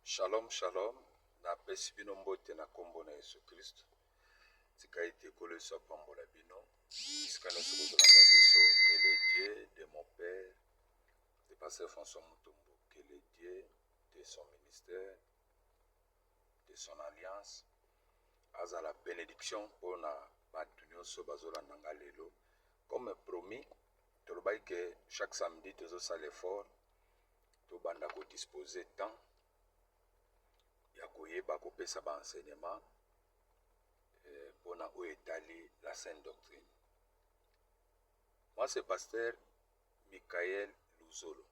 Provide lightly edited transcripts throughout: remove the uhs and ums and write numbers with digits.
Shalom, shalom. Na pesi bino mbote na kombo na Yesu Christ. Tika ite kole so pambola bino. Sika no soko tolanda biso. Que le Dieu de mon père, de pasteur François Mutombo, que le Dieu de son ministère, de son alliance, aza la bénédiction pour na batu nyonso bazola nanga lelo. Comme promis, tolobaki que chaque samedi tozo sala l'effort, to banda ko disposer temps ya koyeba kopesa ba enseignement pour na etali la sainte doctrine. Moi c'est pasteur Michael Luzolo.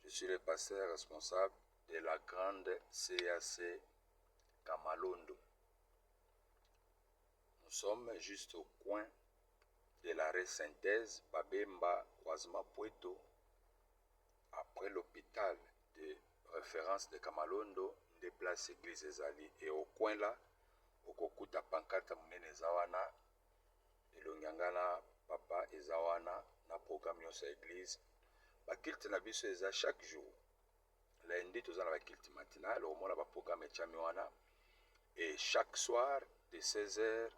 Je suis le pasteur responsable de la grande CAC Kamalondo. Nous sommes juste au coin de l'arrêt Synthèse, Babemba, Kwazma Pueto, après l'hôpital de référence de Kamalondo, des places église Ezali. Et au coin là, au Kokuta Pankata Munene Zawana, et l'Onyangana Papa Ezawana, na programme Yosa église. Bakilte na biso eza chaque jour. Lundi, nous avons la kilte matinale, au moins la programme Chamiwana. Et chaque soir, de 16h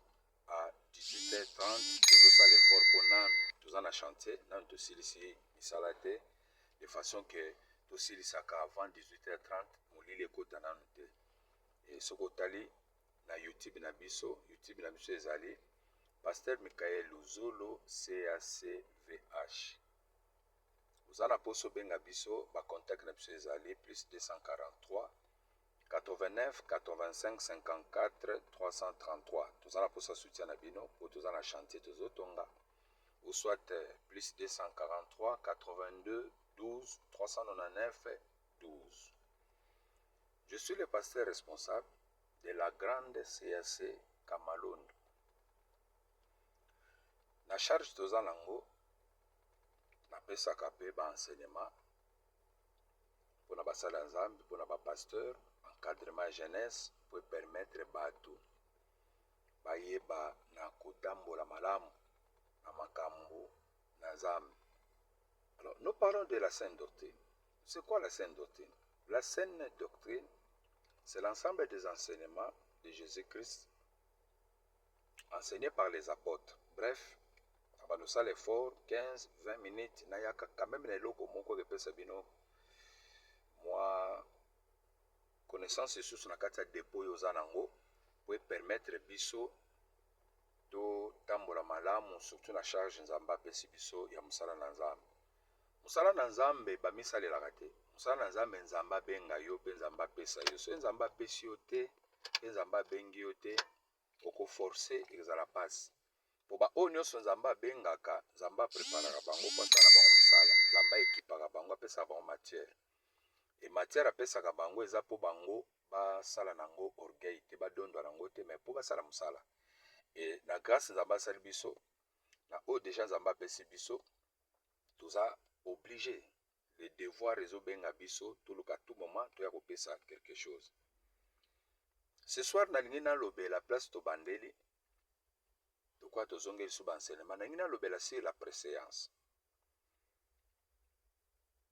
à 18h30, nous avons l'effort pour nous. Nous avons chanté, nous avons aussi ici, de façon que nous avons avant 18h30, nous avons les côtes dans nous. Et ce côté na YouTube na biso ezali Pasteur Michael Luzolo CACVH. Vous allez poso benga biso ba contact na biso ezali plus 243 89 85 54 333. Vous allez poso soutien na bino pour tous allez chanter tous autonga. Ou soit plus 243 82 12 399 12. Je suis le pasteur responsable de la grande CAC Kamalondo. La charge de Zanango, na pesa kapé ba enseignement pour na basala nzambe, pour na ba pasteur, encadrement jeunesse pour permettre batu bayeba na kotambola malamu na makambo na nzambe. Alors, nous parlons de la sainte doctrine. C'est quoi la sainte doctrine? La sainte doctrine, c'est l'ensemble des enseignements de Jésus-Christ enseignés par les apôtres. Bref, nous ça l'effort 15-20 minutes nayaka quand même les locaux moko repesa bino moi connaissance sous na kata dépôt yozanango pour permettre biso to tambola malamu surtout na charge nzamba pesi biso ya musala na nzambe. Musala na nzambe ba misalela kate. Musala na nzambe nzamba benga yo pe nzamba pesa yo. So nzamba pesi yo te, nzamba bengi yo te, oko forcer ezala passe. Po ba o nyonso nzamba bengaka nzamba preparaka bango pasana bango musala nzamba ekipaka bango apesa bango matière et matière apesaka bango eza po bango basala nango orgueil te badondwa nango te mais po basala musala et na grâce nzamba asali biso na o déjà nzamba apesi biso toza obligé le devoir ezobenga biso toluka tout moment toya kopesa quelque chose. Ce soir nalingi nalobe la place tobandeli de quoi tu zonge sous enseignement nangina lobela c'est la préséance.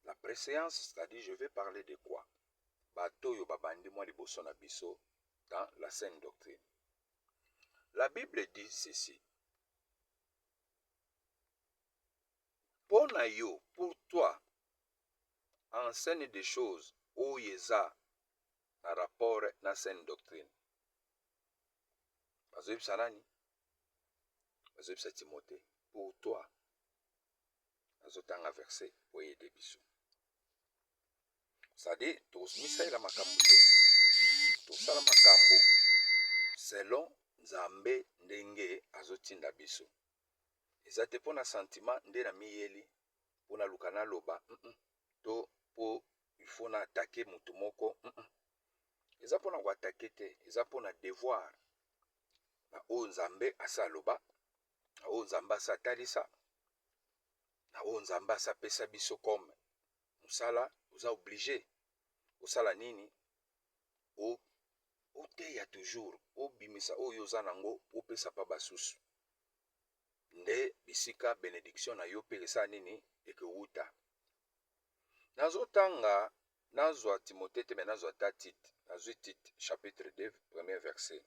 La préséance, c'est-à-dire je vais parler de quoi? Bato yo babandi moi liboso na biso dans la sainte doctrine. La Bible dit ceci. Pour yo, pour toi, enseigne des choses où yeza na rapport na sainte doctrine. Bazoib sanani? Bazoib sa Timothée. Pour toi, azotanga verset pour aider biso. C'est-à-dire, tous misaïla makambo te, tous la makambo, selon Nzambe ndenge azotinda biso. Ezate pona sentiment nde na miyeli, pona lukana loba, to po il faut na attaquer mutu moko, eza pona ko attaquer te, eza pona devoir. Na o Nzambe asa loba, na o Nzambe asa talisa, na o Nzambe asa pesa biso comme musala, oza obligé. Osala nini? O te ya toujours, o bimisa o yoza nango, o pesa pa basusu. Nde bisika bénédiction na yo pe esa nini eke uta. Nazotanga nazwa Timothée te me nazwa ta Tite, nazwi Tite chapitre 2 premier verset.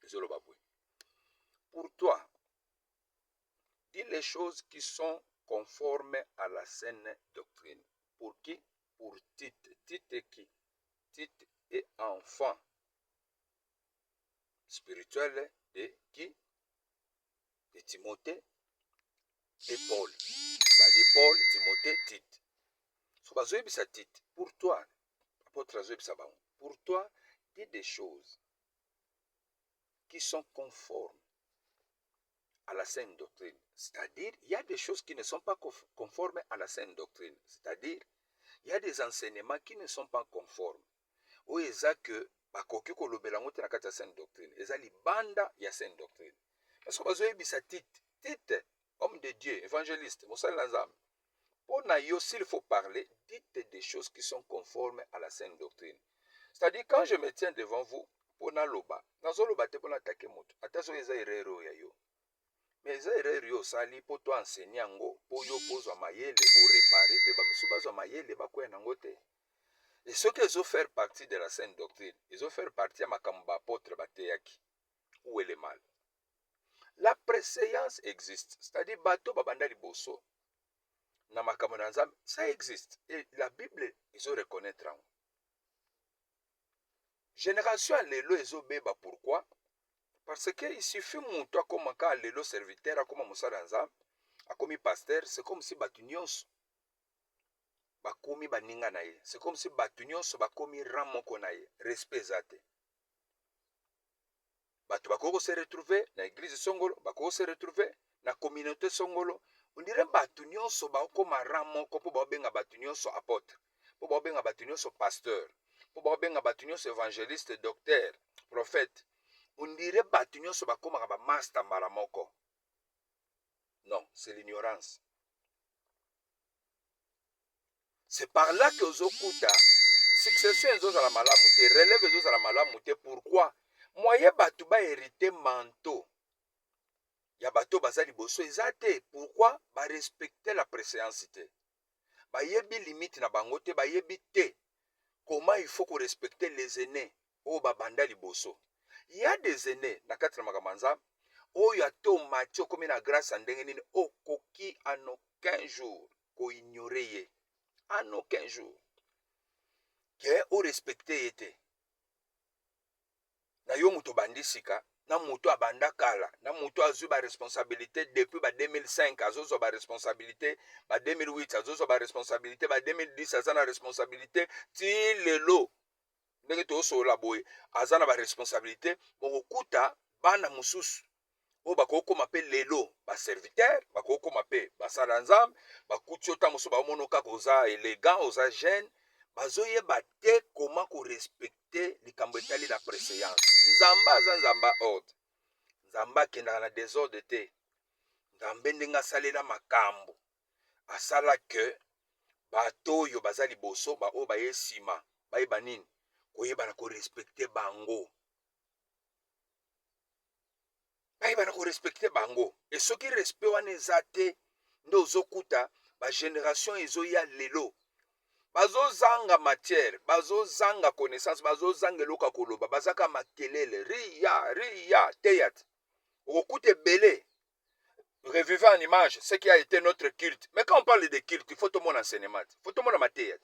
Ezoloba boye. Pour toi, dis les choses qui sont conformes à la saine doctrine. Pour qui? Pour Tite. Tite est qui? Tite est enfant spirituel de qui? De Timothée et Paul. C'est-à-dire Paul, Timothée, Tite. So bazoyebisa Tite. Pour toi, apôtre azoyebisa bango. Pour toi, dis des choses qui sont conformes à la saine doctrine. C'est-à-dire, il y a des choses qui ne sont pas conformes à la saine doctrine. C'est-à-dire, il y a des enseignements qui ne sont pas conformes. Ou eza que bakoki kolobela ngo te na kati ya saine doctrine. Eza libanda ya saine doctrine. Parce que bazoyebisa Tite. Tite, homme de Dieu, évangéliste, mosali na Nzambe. Pour yo, s'il faut parler, dites des choses qui sont conformes à la saine doctrine. C'est-à-dire, quand je me tiens devant vous, pour naloba, nazoloba te pour attaquer moto. Attention, eza erreur ya yo. Mais eza erreur yo sali pour toi enseigner ngo, pour yo pozwa mayele ou réparer, pe ba misu bazwa mayele ba kwa nango te. Et ceux qui ont fait partie de la saine doctrine, ils ont fait partie à makamba apôtre bateyaki. Où est le mal? La préséance existe. C'est-à-dire, bato babanda liboso. Na makambo na Nzambe, ça existe. Et la Bible, ils ont reconnaître. Génération à l'élo, ils ont beba. Pourquoi? Parce que il suffit mon toi comme un l'élo serviteur, comme Moussa Nzambe, comme pasteur, c'est comme si batunions bakomi baninga na ye. C'est comme si batunions bakomi ramoko na ye. Respect zate. Batu bakoko se retrouver na église songolo, bakoko se retrouver na communauté songolo. On dirait batu nyonso bakoma ramoko po babenga batu nyonso apôtre, po babenga batu nyonso pasteur, po babenga batu nyonso évangéliste, docteur, prophète. On dirait batu nyonso bakoma ba master mbala moko. Non, c'est l'ignorance. C'est par là que ozokuta succession ezozala malamu te, relève ezozala malamu te. Pourquoi? Moyen batu ba hérité manteau. Ya bato bazali boso ezate. Pourquoi? Ba respecter la préséance te. Ba yebi limite na bango te, ba yebi te. Comment il faut qu'on respecte les aînés o ba banda liboso. Il y a des aînés na kati na makamanza o ya to matio comme na grâce ndenge nini o koki en aucun jour ko ignorer ye. En aucun jour. Que o respecter yete. Na yo muto bandisika. Na muto abanda kala, na muto azu ba responsabilité depuis ba 2005, azozo ba responsabilité, ba 2008 azozo ba responsabilité, ba 2010 azana responsabilité, ti lelo ndenge to so la boy, azana ba responsabilité, bokuta bana mususu. O bakoko mape lelo ba serviteur, bakoko mape ba salanzam, bakuti ota musu ba monoka koza élégant, oza jeune, bazoye bate comment ko respecter likambo etali la préséance. Nzamba ordre. Nzamba kenda na désordre te. Nzambe ndenga salela makambo. Asala que bato yo bazali boso ba o ba yesima, ba yeba nini koyeba na ko respecter bango. Ba yeba na ko respecter bango. Et ce qui respect wana ezate ndo zokuta ba génération ezoya lelo. Bazo zanga matière, bazo zanga connaissance, bazo zanga loka koloba, bazaka makelele, ria, théâtre. Okute belé, revivre en image, ce qui a été notre culte. Mais quand on parle de culte, il faut tout le monde enseignement, il faut tout le monde matière.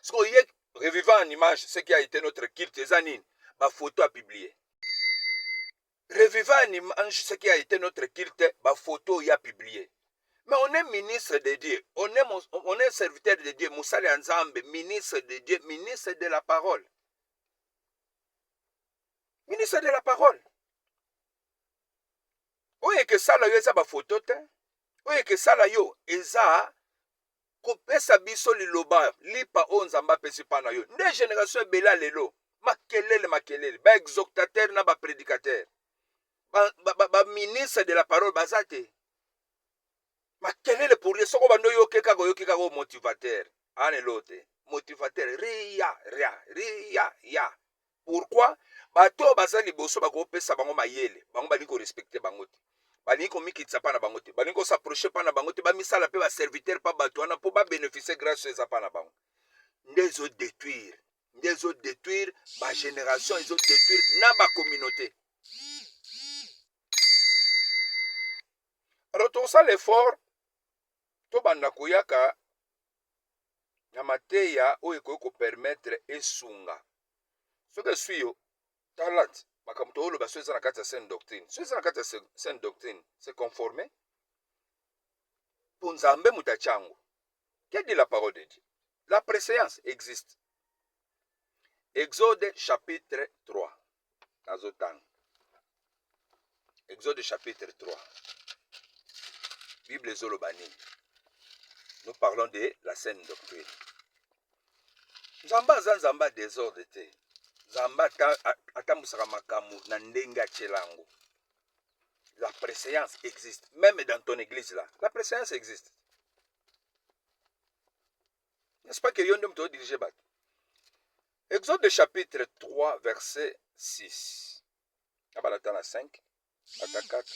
Ce qu'on y est, revivre en image, ce qui a été notre culte, les années, ma photo à publier. Revivre en image, ce qui a été notre culte, ma photo y a publié. Mais on est ministre de Dieu, on est serviteur de Dieu, Moussali Nzambe, ministre de Dieu, ministre de la parole. Ministre de la parole. Oye que ça là yo eza ba photo te. Oye que ça là yo eza kopesa biso liloba lipa o Nzamba pesi pa na yo. Nde génération ebela lelo. Makelele, ba exhortateur na ba prédicateur. Ba ministre de la parole bazate. Makelele pour les soko bando yo keka go motivateur. Ane lote. Motivateur ria. Pourquoi? Bato bazali boso ba ko pesa bango mayele. Bango bali ko respecter bango te. balingi komikitisa pa na bango te, balingi kosaproche pa na bango te, bamisala mpe baserviteur pa bato wana mpo babénéficie grâce eza pa na bango. Nde ezodétruire, nde ezodétruire bagénération, ezodétruire na bacommunauté. Alors tosala l'effort tobanda koyaka na mateya oyo ekoki kopermettre esunga soki eswi yo talati makambo tooloba so eza na kati ya sainte doctrine, so eza na kati ya sainte doctrine se conformer mpo nzambe moto atia yango. Que dit la parole de Dieu? La préséance existe. Exode chapitre 3 nazotanga. Exode chapitre 3 Bible ezoloba nini? Nous parlons de la sainte doctrine. Nzamba aza nzamba désordre te. Nzamba atambusaka makambo na ndenge achelango. La préséance existe. Même dans ton église là, la préséance existe. N'est-ce pas que yon te dirige bat? Exode chapitre 3 verset 6. Abalatana 5, à 4.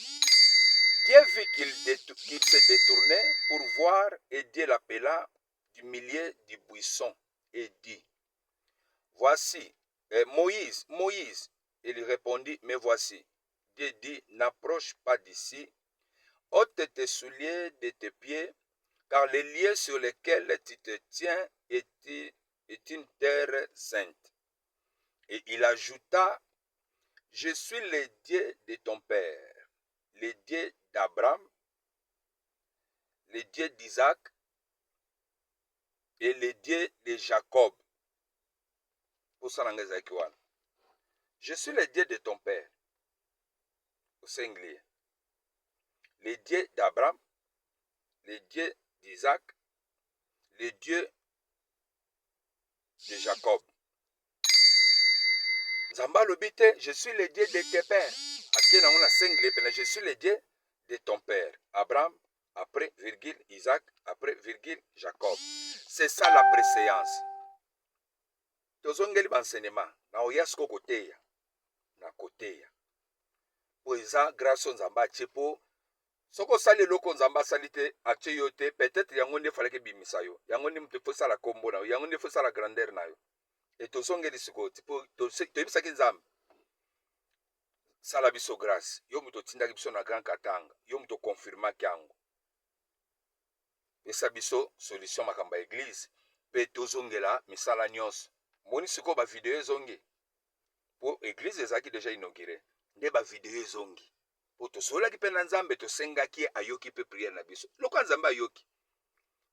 Dieu vit qu'il se détournait pour voir et Dieu l'appela du milieu du buisson et dit, voici, Moïse, il répondit, mais voici. Dieu dit, n'approche pas d'ici, ôte tes souliers de tes pieds, car les lieux sur lesquels tu te tiens est une terre sainte. Et il ajouta, je suis le Dieu de ton père, le Dieu d'Abraham, le Dieu d'Isaac et le Dieu de Jacob. Pour ça, je suis le Dieu de ton père, au singulier, le Dieu d'Abraham, le Dieu d'Isaac, le Dieu de Jacob. Zamba lobite, je suis le Dieu de tes pères. Je suis le Dieu de ton père. Abraham, après, virgule, Isaac, après, virgule, Jacob. C'est ça la préséance. Tozongeli l'enseignement. Na oyasko koteya. Na koteya. Po eza grâce nzamba chepo. Soko sali loko nzamba salite ache yote. Peut-être yango ne fallait que bimisa yo. Yango ne mte fosa la kombo na yo. Yango ne fosa la grandeur na yo. Et tozongeli sikoti. Po toyebisaki nzambe. Sala biso grâce. Yo muto tindaki biso na grand katanga. Yo muto confirmaki yango. Esa biso solution makamba église. Pe tozongela misala nyonso. Moni siko ba video ezongi. Po église ezaki déjà inauguré. Nde ba video ezongi. Po tosolaki pe na nzambe tosengaki ayoki pe prière na biso. Loko nzambe ayoki.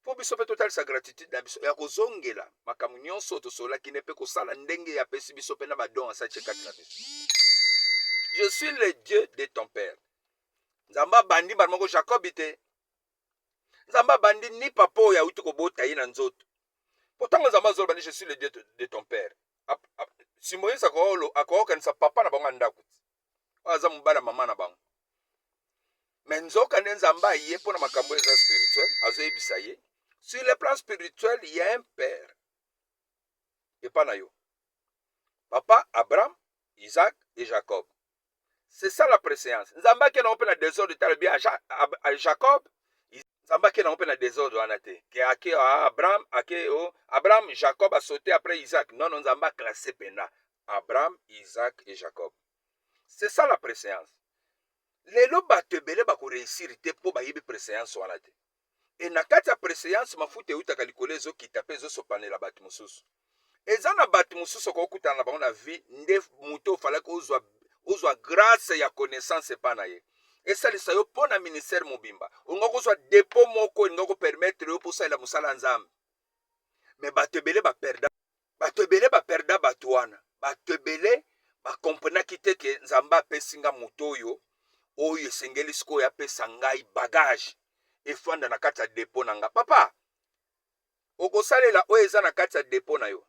Po biso pe total sa gratitude na biso. Ya kozongela makamu nyonso tosolaki ne pe kosala ndenge ya pesi biso pe na ba don sa chekati na biso. Je suis le Dieu de ton père. Nzamba bandi barmoko Jacob ite. Nzamba bandi ni papo ya uti kobota ye na nzoto. Pourtant nzamba zolo bandi je suis le Dieu de ton père. Si Moïse akokanisa papa na bango ndako. Aza mubala mama na bango. Mais nzoka nzamba ye pona makambo eza spirituel, azo yebisa ye. Sur le plan spirituel, il y a un père. Et pas na yo. Papa Abraham, Isaac et Jacob. C'est ça la préséance. Nzamba qui n'a pas na désordre de bien à Jacob, Nzamba qui n'a pas na désordre anate. Que Abraham, Jacob a sauté après Isaac. Non, non, Nzamba classé pena. Abraham, Isaac et Jacob. C'est ça la préséance. Les lots batebele ba ko réussir te po ba yibi préséance wanate. Et na kati ya préséance mafute uta kalikole zo kitape zo sopane la batu mususu. Eza na batu mususu ko kutana na bango na vie nde muto fala ko uzwa grâce ya connaissance pa na ye. Esalisa yo pona ministère mobimba. Unga kozwa dépôt moko ngoko permettre yo posa la musala nzambe. Mais batebele ba perda. Batebele ba perda batuana. Batebele ba comprendre kite ke nzamba pesinga mutoyo. Oyo sengeli siko ya pesa ngai bagage. Efanda na kati ya dépôt na nga. Papa. Okosalela oyo eza na kati ya dépôt na yo.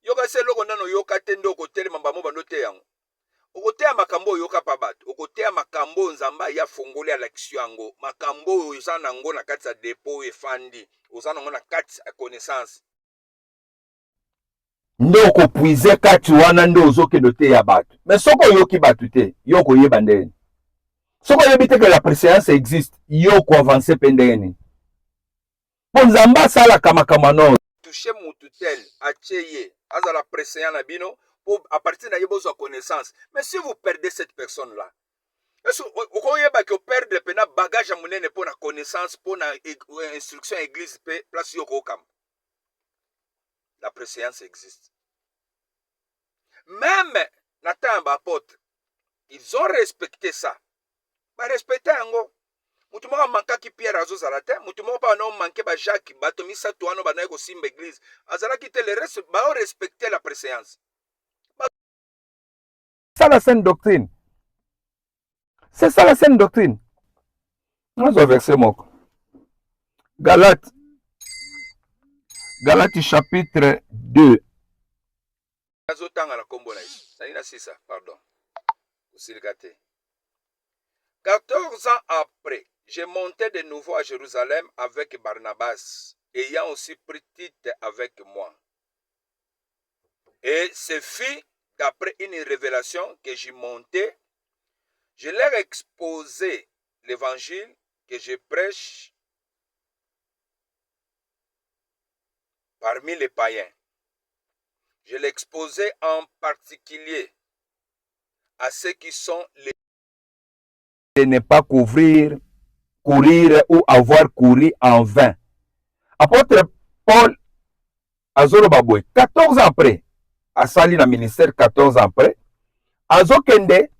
Yoka se loko nano yoka tende okotelema mbamo bandote yango. Okotea makambo yoka pa bato. Okotea makambo nzamba ya fongole alakisio yango. Makambo oza nango na kati ya dépôt efandi. Oza nango na kati ya connaissance. Ndo okopuize kati wana ndo ozokende te ya bato. Mais soko yoki bato te, yoko yeba ndeni. Ce qu'on évite que la préséance existe, yo ko avancer pendeni. Bon zamba sala kama no. Toucher mututel, acheye, azala préséant na bino, pour à partir de la connaissance. Mais si vous perdez cette personne-là, est-ce que vous perdre le bagage à monnaie pour la connaissance, pour la instruction église, place yoko kam. La préséance existe. Même Nathan apôtre, ils ont respecté ça. Ba respecté yango. Mutu moko manka ki Pierre azozala te, mutu moko pa na manke ba Jacques, bato misato wana ba na ko simba église. Azala ki te le reste ba respecter la préséance. Ça la saine doctrine. C'est ça la saine doctrine. Nous avons versé moko. Galates chapitre 2. Azotanga na kombo na Yesu. Salina sisa, pardon. Usilikate. 14 ans après, je montais de nouveau à Jérusalem avec Barnabas, ayant aussi pris Tite avec moi. Et ce fut d'après une révélation que j'y montais. Je leur exposais l'évangile que je prêche parmi les païens. Je l'exposais en particulier à ceux qui sont les... De ne pas courir ou avoir couru en vain. Apôtre Paul Azolo Baboué, 14 ans après, a sali na ministère 14 ans après, Azokende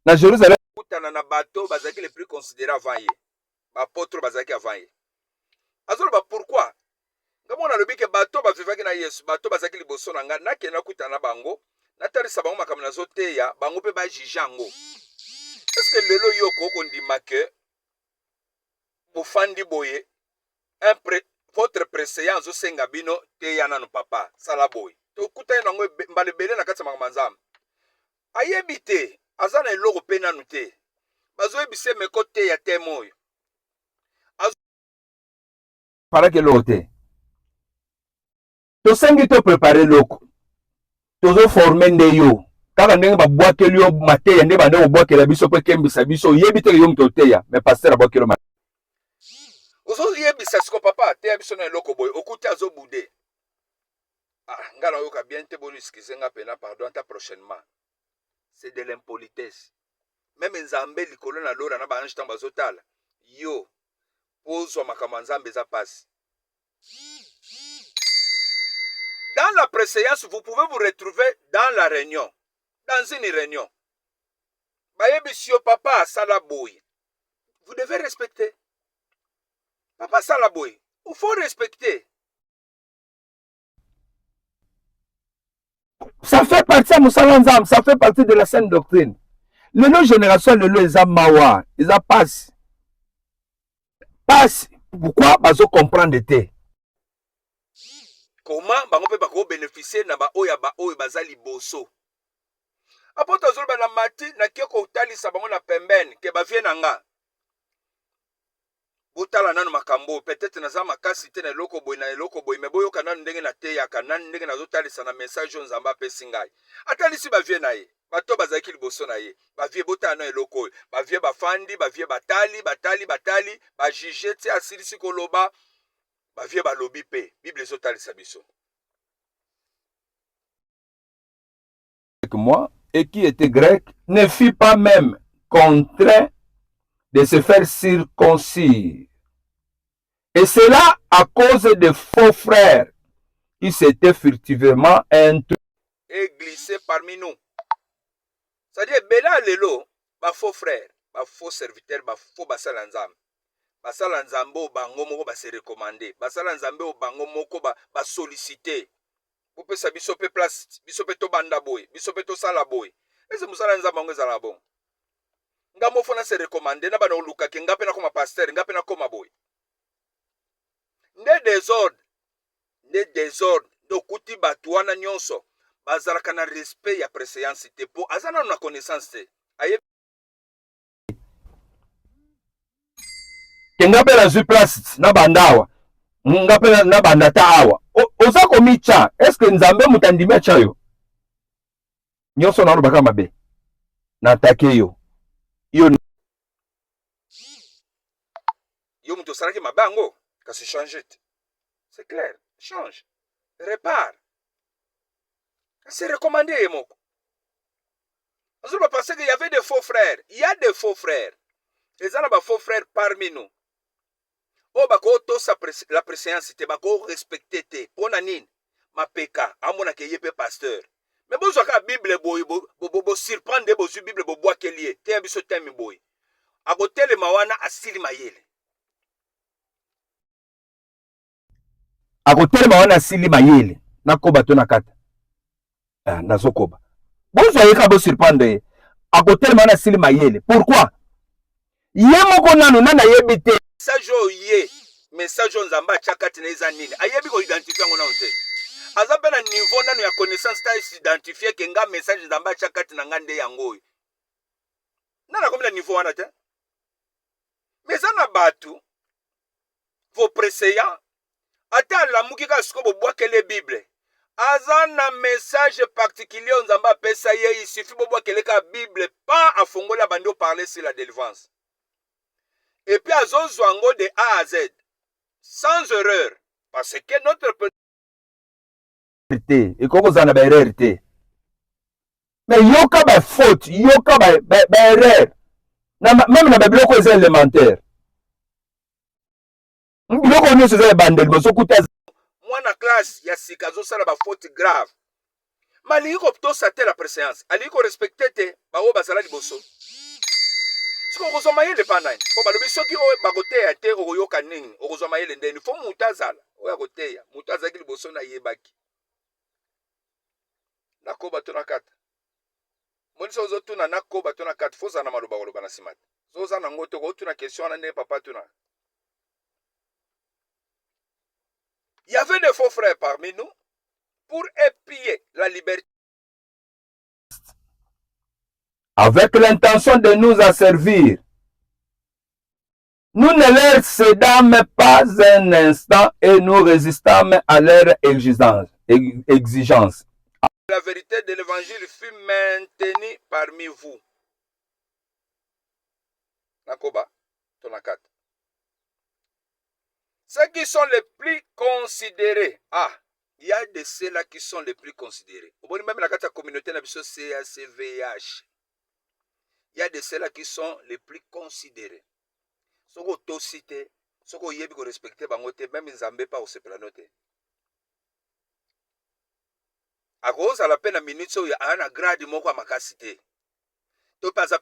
na Jérusalem. Na bateau bazaki les plus considérés avant ye. Apôtre bazaki avant ye. Azolo ba pourquoi? Comme on a le bique bateau bazaki na Yesu, bateau bazaki liboso na nga na kena kutana bango, na tarisa bango makamna na zote ya bango pe ba jijango. Est-ce que lelo yoko kondima que bofandi boye votre préséance au sengabino te yana no papa sala boy to kuta na ngo mbale bele na kati manzam ayebite azana eloko pe nanu te bazo ebise meko te ya te moyo para que lote to sengi to préparer loko to former nde yo kaka ndenge babwakeli yo mateya nde bande kobwakela biso mpe kembisa biso yebi te yo moto teya mais pasteur abwakeli yo ozo yebisa siko papa teya biso na eloko boy okuti azo bude ngana yoka bien te boni excuse nga pena pardon ta prochainement. C'est de l'impolitesse. Même nzambe likolo na lora na ba ange tamba zotala yo pozo makama nzambe za passe. Dans la préséance, vous pouvez vous retrouver dans la réunion. Dans une réunion. Bayebisio papa salaboy. Vous devez respecter. Papa salaboy. Il faut respecter. Ça fait partie de Moussalanzam, ça fait partie de la saine doctrine. Les nouvelles générations, les nouvelles mawa, ils passent. Passe. Pourquoi? Parce qu'ils comprennent de thé. Comment bango pe bako bénéficier na ba oya bazali boso. Apôtre Azolba na mati na kioko utalisa bango na pembeni ke ba vie na nga. Botala nanu makambo peut-être na za makasi te na eloko boy me boyo kana ndenge na te ya kana ndenge na zotalisa na message nzamba pesi ngai. Atalisi ba vie na ye. Bato bazaki liboso na ye. Ba vie botala na eloko. Ba vie bafandi, ba vie batali, ba juger ti asilisi koloba. Ba vie ba lobi pe. Bible zotalisa biso. Moi, et qui était grec, ne fut pas même contraint de se faire circoncire. Et cela à cause de faux frères qui s'étaient furtivement introduits et glissés parmi nous. C'est-à-dire, Bela Lelo, ba faux frères, ba faux serviteurs, ba faux basalanzam. Basalanzambo bango moko ba se recommander. Basalanzambo bango moko ba solliciter. Vous pouvez savoir biso pe place, biso pe to banda boy, biso pe to sala boy. Est-ce que musalanzambo ngo ezala bon? Nga mo fona se recommander na bana oluka ke ngape na koma pasteur, ngape na koma boy. Nde désordre, do kuti batuana nyonso. Bazalaka na respect ya préséance te po azana na connaissance te. Aye ngape na zu place na bandawa. Ngape na bandata awa. Oza komicha, est-ce que nzambe mutandimia chayo? Nyonso na rubaka mabe. Na atake yo. Yo osalaki mabango kasi change te. C'est clair, change, répare. C'est recommandé moko. Vous pensez qu'il y avait des faux frères. Il y a des faux frères. Les gens ont faux frères parmi nous. Oh, bako to la préséance te bako respecter te. Pona nini ma peka amona ke yepe pasteur. Mais bon ka Bible boy bo surprendre bo zu Bible bo bois kelie. Te biso temi boy. Akotele mawana asili mayele. Akotele mawana asili mayele. Nakoba to nakata. Ah, nazokoba. Bonzo yeka bo surprendre. Akotele mawana asili mayele. Pourquoi? Yemoko nanu nana yebite. Message oye. Message nzamba chakati na eza nini. Ayebi ko identifier ngona onte. Azape na niveau nanu ya connaissance ta identifier ke nga message nzamba chakati na ngande yango. Nana komela niveau wana te. Mais ça na batu vos préséants ata la mukika siko bo bois que les Bible. Azana message particulier nzamba pesa ye il suffit bo bois que les Bible pas à fongola bando parler sur la délivrance. Et puis azozwango de A à Z sans erreur parce que notre et comment ça na ba erreur te. Mais yoka ba faute, yoka ba erreur. Même na ba biloko eza élémentaire. Biloko nyonso eza bandel boso kuta mwana classe ya sikazo sala ba faute grave. Mali ko to sater la préséance. Ali ko respecter te ba o basala liboso. Siko kozoma yele pandani. Po balobi soki o bagoteya te oyoka nini. Okozoma yele ndeni fo mutazala. Oya goteya. Mutazaki liboso na yebaki. Nakoba to nakata. Moniso zo tuna nakoba to nakata fo za na maloba koloba na simata. Zo za na ngoto ko tuna question na ne papa tuna. Il y avait des faux frères parmi nous pour épier la liberté. Avec l'intention de nous asservir. Nous ne leur cédâmes pas un instant et nous résistâmes à leur exigence. La vérité de l'évangile fut maintenue parmi vous. Nakoba, tonakat. Ceux qui sont les plus considérés. Ah, il y a de ceux-là qui sont les plus considérés. Même la communauté n'a pas CACVH. Il y a de ceux-là qui sont les plus considérés. Ce qu'on t'a cité, ce qu'on y a respecté, même ils n'en pas au planoté. À cause à la peine à minute, il y a un grade moko à ma cité. Tu pas à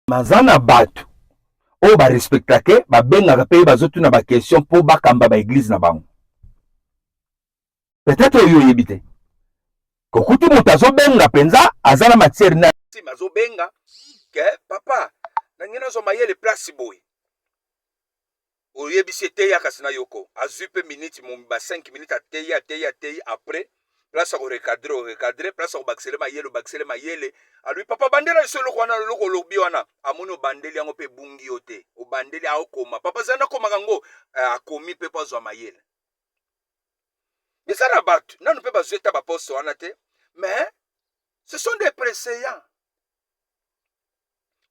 Mazana batu. O ba respectake, ba benga pe bazotu na ba question pour ba kamba ba église na bango. Peut-être yo yebite. Kokuti mutazo benga penza azana matière na si mazo benga ke papa na ngina zo mayele place boy. O yebisi teya kasina yoko. Azupe minute mumba 5 minutes teya après place au recadrer place au baxele mayele a lui papa bandela solo kwana loko lobi wana amono bandeli yango pe bungi yote o bandeli a okoma papa zana koma kango akomi pe pa zo mayele bisara batu nanu pe bazeta ba poste wana te mais ce sont des préséants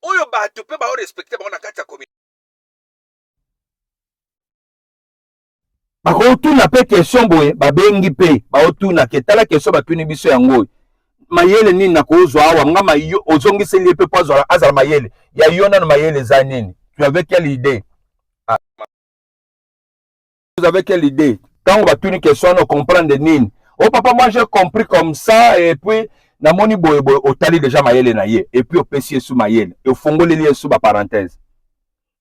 oyo batu pe ba respecter ba na kati ya communauté. Bakotuna pe question boye babengi pe baotuna ketala question batuni biso yango mayele nini na kozwa awa nga mayo ozongiseli pe pozwa azala mayele ya yona na mayele za nini. Tu avais quelle idée? Vous avez quelle idée? Quand on va une question on comprendre nini. Oh papa moi j'ai compris comme ça et puis na moni boye otali déjà mayele na ye et puis opesi sous mayele et fongoli li sous ba parenthèse.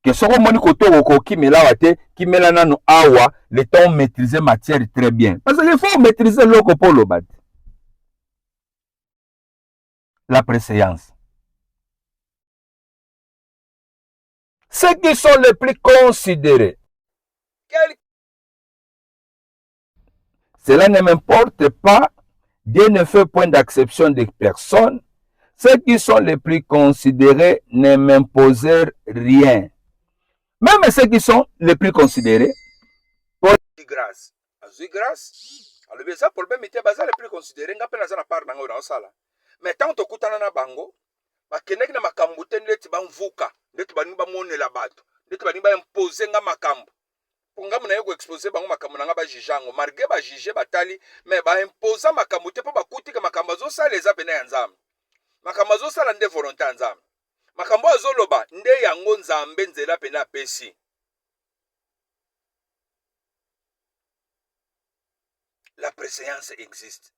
Que ce qu'on moni koto qui me la wate qui me la nanu awa le temps maîtriser matière très bien parce qu'il faut maîtriser l'oko polo bad la préséance. Ceux qui sont les plus considérés, cela ne m'importe pas. Dieu ne fait point d'acception des personnes. Ceux qui sont les plus considérés ne m'imposèrent rien. Même ceux qui sont les plus considérés. Pour grâce. Grâce. Alors, bien ça, pour le même métier, les plus considérés, n'a pas na part dans la salle. Mais tant que tu as na bango, ba kenek na makambute ndeti ba mvuka, ndeti ba nimba mone la bato, ndeti balingi baimpose nga makambo mpo nga muna ye koexpose bango makambo na nga bajuge yango malgré bajuge batali me baimposa makambo te mpo bakutika makambo azosala eza pene ya nzambe makambo azosala nde volonté ya nzambe makambo azoloba nde yango nzambe nzela pene apesi la préséance existe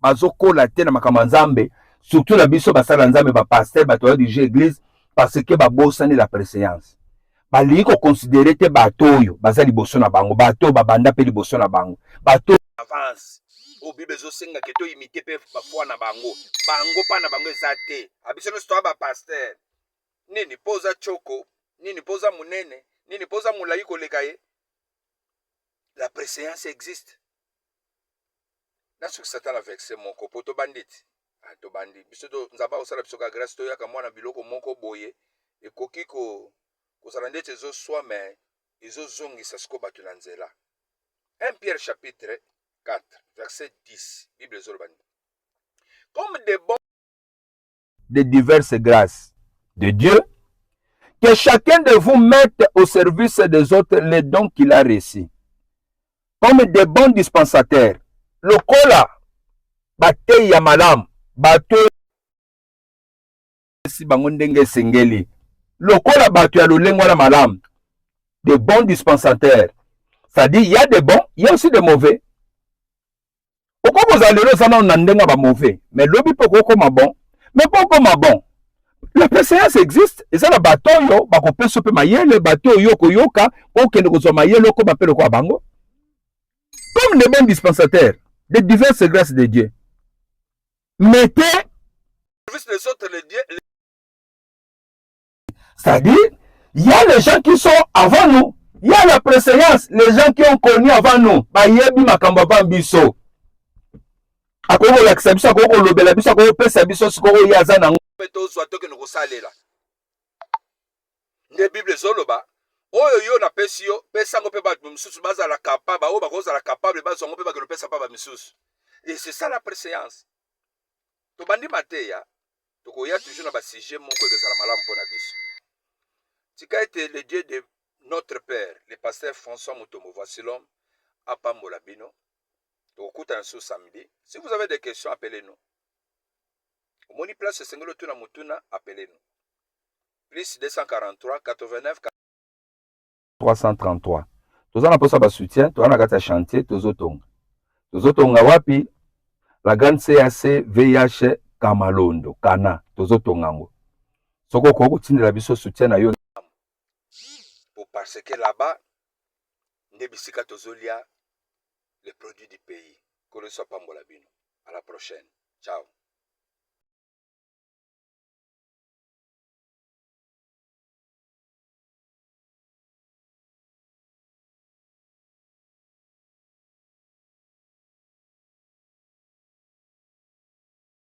bazokola te na makambo ya nzambe surtout na biso basala nzambe bapaster bato ya dirige église parce que babosani la préséance balingi koconsidere te bato oyo baza liboso na bango bato oyo babanda mpe liboso na bango bato avance oyo bible ezosengaka to imite mpe bafwa na bango bango mpa na bango eza te abiso nyonso toya bapaster nini mpo oza tshoko nini mpo oza monene nini mpo oza molai koleka ye la préséance existe nasukisa ta na verset moko mpo tobandi ti tobandi biso nzambe akosala biso ka grâce toyaka mwana biloko moko boye ekoki kozala ndeti ezoswa me ezozongisa siko bato na nzela 1 Pierre chapitre 4 verset 10 bible ezolobani comme des bons de diverses grâces de Dieu, que chacun de vous mette au service des autres les dons qu'il a reçus. Comme des bons dispensateurs. Lokola, bate ya malam, bato si bango ndenge sengeli. Lokola bato ya lolengo na malam, des bons dispensateurs. C'est-à-dire, il y a des bons, il y a aussi des mauvais. Pourquoi vous allez le savoir na ndenga ba mauvais, mais lobi peut koma bon, mais pas koma bon. La préséance existe, et ça la bateau yo, bako peso pe mayele, bateau yo koyoka, okende kozwa mayele ko bapelo ko bango. Comme des bons dispensateurs de diverses grâces de Dieu. Mettez les autres les dieux. C'est-à-dire, il y a les gens qui sont avant nous. Il y a la préséance, les gens qui ont connu avant nous. Ba yebi makambo avant biso. Akoko lakisa biso, akoko lobela biso, akoko pesa biso sikoko yaza nango. Tozwa toke nokosalela nde bible ezoloba oyo yo napesi yo pesa ngo mpe bato misusu bazala capable oyo bakozala capable bazwa ngo mpe bakeno pesa mpa bamisusu et c'est ça la préséance tobandi mateya tokoya toujours na basujet moko ekozala malamu mpo na biso tika ete le dieu de notre père le pasteur François Mutombo voici l'homme apambola bino tokokutana sur samedi. Si vous avez des questions appelez-nous. Moni place sengelo tuna mutuna appelez-nous. Plus 243 89 333. Tozana posa ba soutien, tozana kata chantier, tozotonga. Tozotonga wapi? La grande CAC VIH Kamalondo, Kana, tozotonga ngo. Soko koko tindela biso soutien na yo. Parce que là-bas, ndebisika tozolia les produits du pays. Que le soit pas Molabino. À la prochaine. Ciao.